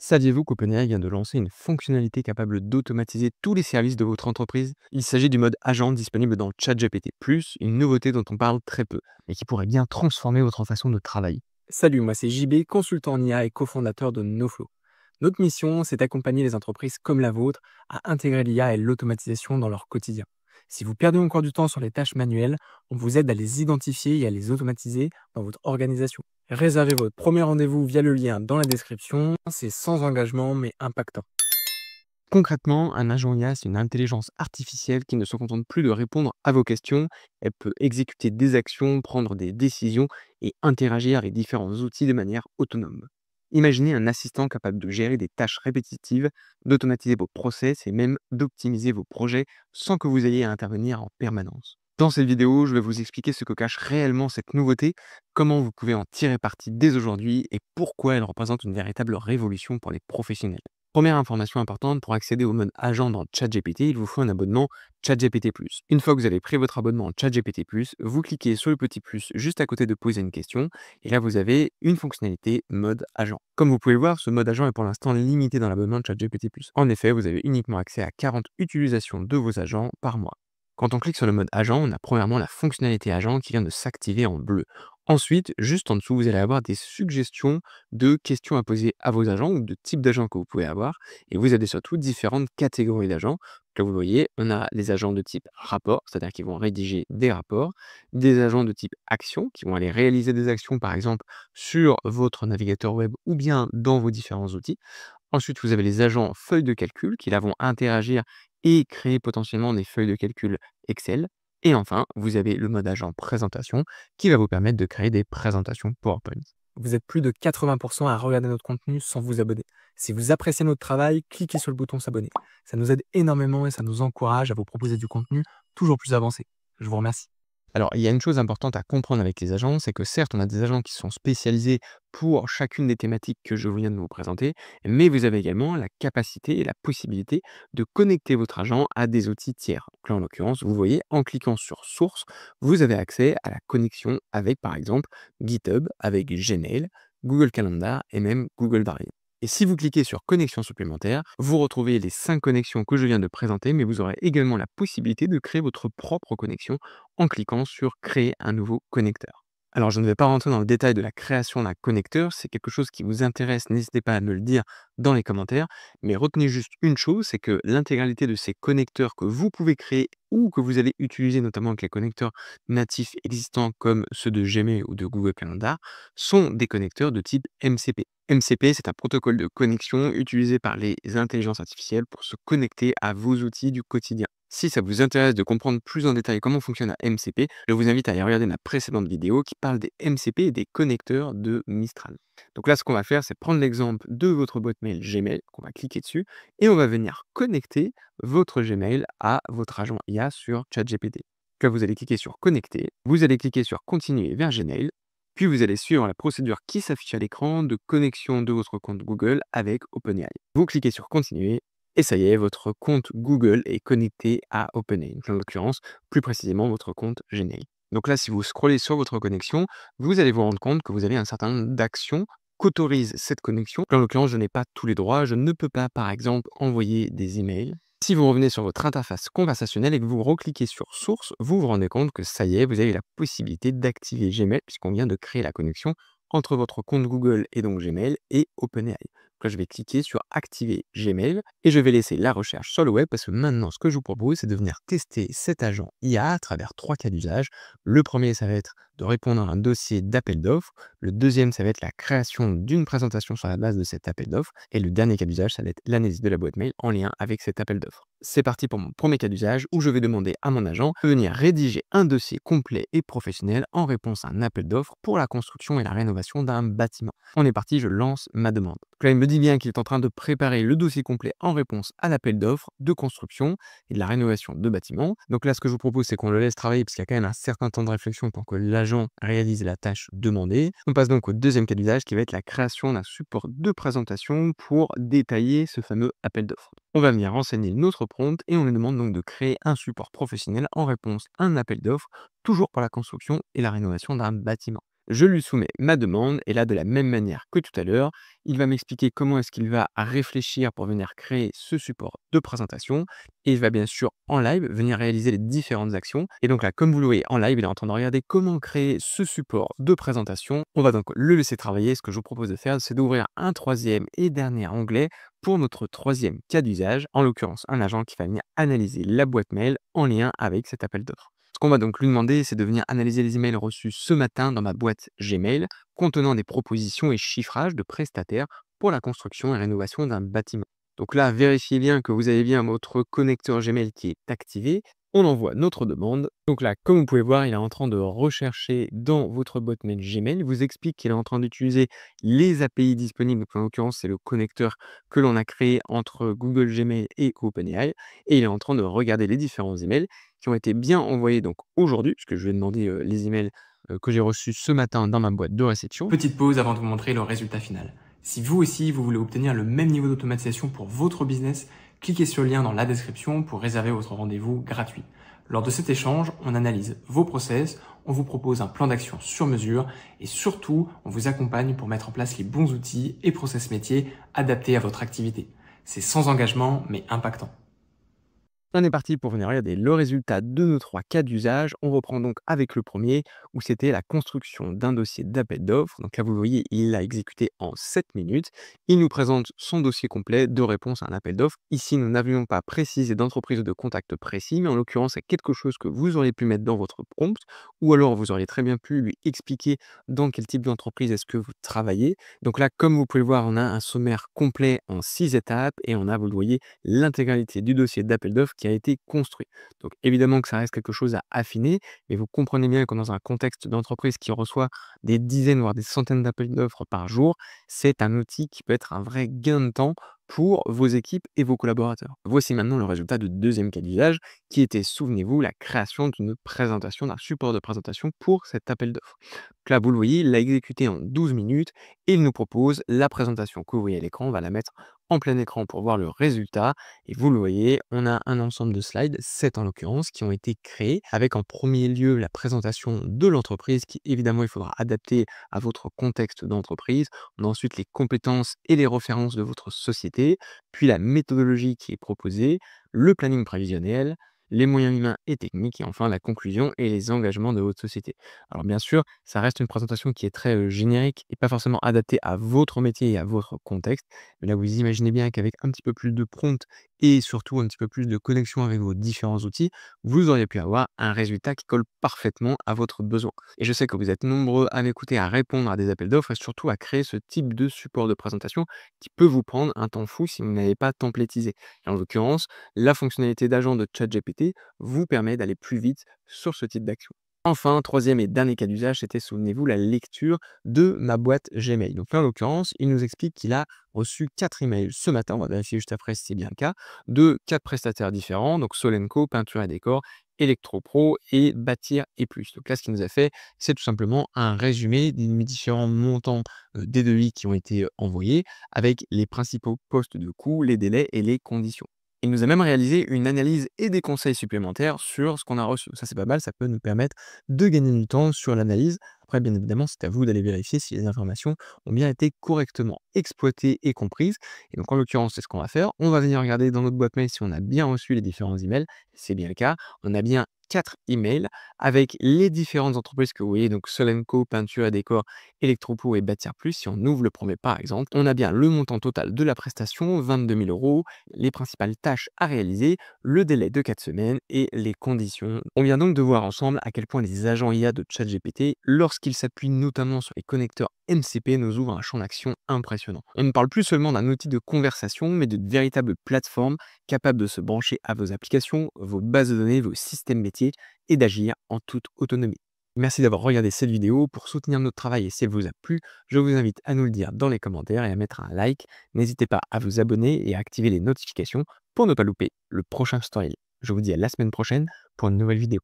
Saviez-vous qu'OpenAI vient de lancer une fonctionnalité capable d'automatiser tous les services de votre entreprise? Il s'agit du mode agent disponible dans ChatGPT+, une nouveauté dont on parle très peu, mais qui pourrait bien transformer votre façon de travailler. Salut, moi c'est JB, consultant en IA et cofondateur de NoFlow. Notre mission, c'est d'accompagner les entreprises comme la vôtre à intégrer l'IA et l'automatisation dans leur quotidien. Si vous perdez encore du temps sur les tâches manuelles, on vous aide à les identifier et à les automatiser dans votre organisation. Réservez votre premier rendez-vous via le lien dans la description, c'est sans engagement mais impactant. Concrètement, un agent IA, c'est une intelligence artificielle qui ne se contente plus de répondre à vos questions. Elle peut exécuter des actions, prendre des décisions et interagir avec différents outils de manière autonome. Imaginez un assistant capable de gérer des tâches répétitives, d'automatiser vos process et même d'optimiser vos projets sans que vous ayez à intervenir en permanence. Dans cette vidéo, je vais vous expliquer ce que cache réellement cette nouveauté, comment vous pouvez en tirer parti dès aujourd'hui et pourquoi elle représente une véritable révolution pour les professionnels. Première information importante, pour accéder au mode agent dans ChatGPT, il vous faut un abonnement ChatGPT+. Une fois que vous avez pris votre abonnement ChatGPT+, vous cliquez sur le petit plus juste à côté de poser une question, et là vous avez une fonctionnalité mode agent. Comme vous pouvez le voir, ce mode agent est pour l'instant limité dans l'abonnement de ChatGPT+. En effet, vous avez uniquement accès à 40 utilisations de vos agents par mois. Quand on clique sur le mode agent, on a premièrement la fonctionnalité agent qui vient de s'activer en bleu. Ensuite, juste en dessous, vous allez avoir des suggestions de questions à poser à vos agents ou de types d'agents que vous pouvez avoir. Et vous avez surtout différentes catégories d'agents. Là, vous voyez, on a les agents de type rapport, c'est-à-dire qu'ils vont rédiger des rapports, des agents de type action, qui vont aller réaliser des actions, par exemple, sur votre navigateur web ou bien dans vos différents outils. Ensuite, vous avez les agents feuilles de calcul qui là vont interagir et créer potentiellement des feuilles de calcul Excel. Et enfin, vous avez le mode agent présentation qui va vous permettre de créer des présentations PowerPoint. Vous êtes plus de 80% à regarder notre contenu sans vous abonner. Si vous appréciez notre travail, cliquez sur le bouton s'abonner. Ça nous aide énormément et ça nous encourage à vous proposer du contenu toujours plus avancé. Je vous remercie. Alors, il y a une chose importante à comprendre avec les agents, c'est que certes, on a des agents qui sont spécialisés pour chacune des thématiques que je viens de vous présenter, mais vous avez également la capacité et la possibilité de connecter votre agent à des outils tiers. Donc là, en l'occurrence, vous voyez, en cliquant sur Source, vous avez accès à la connexion avec, par exemple, GitHub, avec Gmail, Google Calendar et même Google Drive. Et si vous cliquez sur connexion supplémentaire, vous retrouvez les 5 connexions que je viens de présenter, mais vous aurez également la possibilité de créer votre propre connexion en cliquant sur créer un nouveau connecteur. Alors, je ne vais pas rentrer dans le détail de la création d'un connecteur, c'est quelque chose qui vous intéresse, n'hésitez pas à me le dire dans les commentaires, mais retenez juste une chose, c'est que l'intégralité de ces connecteurs que vous pouvez créer ou que vous allez utiliser notamment avec les connecteurs natifs existants comme ceux de Gmail ou de Google Calendar, sont des connecteurs de type MCP. MCP, c'est un protocole de connexion utilisé par les intelligences artificielles pour se connecter à vos outils du quotidien. Si ça vous intéresse de comprendre plus en détail comment fonctionne un MCP, je vous invite à aller regarder ma précédente vidéo qui parle des MCP et des connecteurs de Mistral. Donc là, ce qu'on va faire, c'est prendre l'exemple de votre boîte mail Gmail, qu'on va cliquer dessus, et on va venir connecter votre Gmail à votre agent IA sur ChatGPT. Là, vous allez cliquer sur Connecter, vous allez cliquer sur Continuer vers Gmail, puis vous allez suivre la procédure qui s'affiche à l'écran de connexion de votre compte Google avec OpenAI. Vous cliquez sur Continuer, et ça y est, votre compte Google est connecté à OpenAI. En l'occurrence, plus précisément, votre compte Gmail. Donc là, si vous scrollez sur votre connexion, vous allez vous rendre compte que vous avez un certain nombre d'actions qu'autorise cette connexion. En l'occurrence, je n'ai pas tous les droits. Je ne peux pas, par exemple, envoyer des emails. Si vous revenez sur votre interface conversationnelle et que vous recliquez sur Source, vous vous rendez compte que ça y est, vous avez la possibilité d'activer Gmail puisqu'on vient de créer la connexion entre votre compte Google et donc Gmail et OpenAI. Donc là, je vais cliquer sur Activer Gmail et je vais laisser la recherche sur le web parce que maintenant, ce que je vous propose, c'est de venir tester cet agent IA à travers 3 cas d'usage. Le premier, ça va être de répondre à un dossier d'appel d'offres. Le deuxième, ça va être la création d'une présentation sur la base de cet appel d'offres. Et le dernier cas d'usage, ça va être l'analyse de la boîte mail en lien avec cet appel d'offres. C'est parti pour mon premier cas d'usage où je vais demander à mon agent de venir rédiger un dossier complet et professionnel en réponse à un appel d'offres pour la construction et la rénovation d'un bâtiment. On est parti, je lance ma demande. Donc là, il me dit bien qu'il est en train de préparer le dossier complet en réponse à l'appel d'offres de construction et de la rénovation de bâtiments. Donc là, ce que je vous propose, c'est qu'on le laisse travailler parce qu'il y a quand même un certain temps de réflexion pour que l'agent réalise la tâche demandée. On passe donc au deuxième cas d'usage qui va être la création d'un support de présentation pour détailler ce fameux appel d'offres. On va venir renseigner notre prompt et on lui demande donc de créer un support professionnel en réponse à un appel d'offres, toujours pour la construction et la rénovation d'un bâtiment. Je lui soumets ma demande et là, de la même manière que tout à l'heure, il va m'expliquer comment est-ce qu'il va réfléchir pour venir créer ce support de présentation et il va bien sûr en live venir réaliser les différentes actions. Et donc là, comme vous le voyez en live, il est en train de regarder comment créer ce support de présentation. On va donc le laisser travailler. Ce que je vous propose de faire, c'est d'ouvrir un troisième et dernier onglet pour notre troisième cas d'usage, en l'occurrence un agent qui va venir analyser la boîte mail en lien avec cet appel d'offres. Ce qu'on va donc lui demander, c'est de venir analyser les emails reçus ce matin dans ma boîte Gmail, contenant des propositions et chiffrages de prestataires pour la construction et rénovation d'un bâtiment. Donc là, vérifiez bien que vous avez bien votre connecteur Gmail qui est activé. On envoie notre demande. Donc là, comme vous pouvez voir, il est en train de rechercher dans votre boîte mail Gmail. Il vous explique qu'il est en train d'utiliser les API disponibles. Donc en l'occurrence, c'est le connecteur que l'on a créé entre Google Gmail et OpenAI. Et il est en train de regarder les différents emails qui ont été bien envoyés donc aujourd'hui, puisque je lui ai demandé les emails que j'ai reçus ce matin dans ma boîte de réception. Petite pause avant de vous montrer le résultat final. Si vous aussi, vous voulez obtenir le même niveau d'automatisation pour votre business, cliquez sur le lien dans la description pour réserver votre rendez-vous gratuit. Lors de cet échange, on analyse vos process, on vous propose un plan d'action sur mesure et surtout, on vous accompagne pour mettre en place les bons outils et process métiers adaptés à votre activité. C'est sans engagement mais impactant. On est parti pour venir regarder le résultat de nos 3 cas d'usage. On reprend donc avec le premier où c'était la construction d'un dossier d'appel d'offres. Donc là, vous voyez, il l'a exécuté en 7 minutes. Il nous présente son dossier complet de réponse à un appel d'offres. Ici, nous n'avions pas précisé d'entreprise ou de contact précis, mais en l'occurrence, c'est quelque chose que vous auriez pu mettre dans votre prompt ou alors vous auriez très bien pu lui expliquer dans quel type d'entreprise est-ce que vous travaillez. Donc là, comme vous pouvez le voir, on a un sommaire complet en 6 étapes et on a, vous le voyez, l'intégralité du dossier d'appel d'offres qui a été construit. Donc évidemment que ça reste quelque chose à affiner, mais vous comprenez bien que dans un contexte d'entreprise qui reçoit des dizaines, voire des centaines d'appels d'offres par jour, c'est un outil qui peut être un vrai gain de temps pour vos équipes et vos collaborateurs. Voici maintenant le résultat du deuxième cas d'usage, qui était, souvenez-vous, la création d'une présentation, d'un support de présentation pour cet appel d'offres. Donc là, vous le voyez, il l'a exécuté en 12 minutes et il nous propose la présentation que vous voyez à l'écran. On va la mettre en plein écran pour voir le résultat. Et vous le voyez, on a un ensemble de slides, 7 en l'occurrence, qui ont été créés avec en premier lieu la présentation de l'entreprise qui évidemment il faudra adapter à votre contexte d'entreprise. On a ensuite les compétences et les références de votre société, puis la méthodologie qui est proposée, le planning prévisionnel, les moyens humains et techniques, et enfin la conclusion et les engagements de votre société. Alors bien sûr, ça reste une présentation qui est très générique et pas forcément adaptée à votre métier et à votre contexte. Mais là, vous imaginez bien qu'avec un petit peu plus de prompt et surtout un petit peu plus de connexion avec vos différents outils, vous auriez pu avoir un résultat qui colle parfaitement à votre besoin. Et je sais que vous êtes nombreux à m'écouter, à répondre à des appels d'offres et surtout à créer ce type de support de présentation qui peut vous prendre un temps fou si vous n'avez pas templétisé. Et en l'occurrence, la fonctionnalité d'agent de ChatGPT vous permet d'aller plus vite sur ce type d'action. Enfin, troisième et dernier cas d'usage, c'était, souvenez-vous, la lecture de ma boîte Gmail. Donc là, en l'occurrence, il nous explique qu'il a reçu 4 emails ce matin, on va vérifier juste après si c'est bien le cas, de 4 prestataires différents, donc Solenco, Peinture et Décor, Electropro et Bâtir et Plus. Donc là, ce qu'il nous a fait, c'est tout simplement un résumé des différents montants des devis qui ont été envoyés avec les principaux postes de coûts, les délais et les conditions. Il nous a même réalisé une analyse et des conseils supplémentaires sur ce qu'on a reçu. Ça, c'est pas mal, ça peut nous permettre de gagner du temps sur l'analyse. Après, bien évidemment, c'est à vous d'aller vérifier si les informations ont bien été correctement exploitées et comprises. Et donc, en l'occurrence, c'est ce qu'on va faire. On va venir regarder dans notre boîte mail si on a bien reçu les différents emails. C'est bien le cas. On a bien 4 emails avec les différentes entreprises que vous voyez, donc Solenco, Peinture et Décor, Electropro et Bâtir Plus. Si on ouvre le premier, par exemple, on a bien le montant total de la prestation, 22 000 euros, les principales tâches à réaliser, le délai de 4 semaines et les conditions. On vient donc de voir ensemble à quel point les agents IA de ChatGPT, lorsqu'ils s'appuient notamment sur les connecteurs MCP, nous ouvrent un champ d'action impressionnant. On ne parle plus seulement d'un outil de conversation, mais d'une véritable plateforme capable de se brancher à vos applications, vos bases de données, vos systèmes métiers et d'agir en toute autonomie. Merci d'avoir regardé cette vidéo. Pour soutenir notre travail et si elle vous a plu, je vous invite à nous le dire dans les commentaires et à mettre un like. N'hésitez pas à vous abonner et à activer les notifications pour ne pas louper le prochain tutoriel. Je vous dis à la semaine prochaine pour une nouvelle vidéo.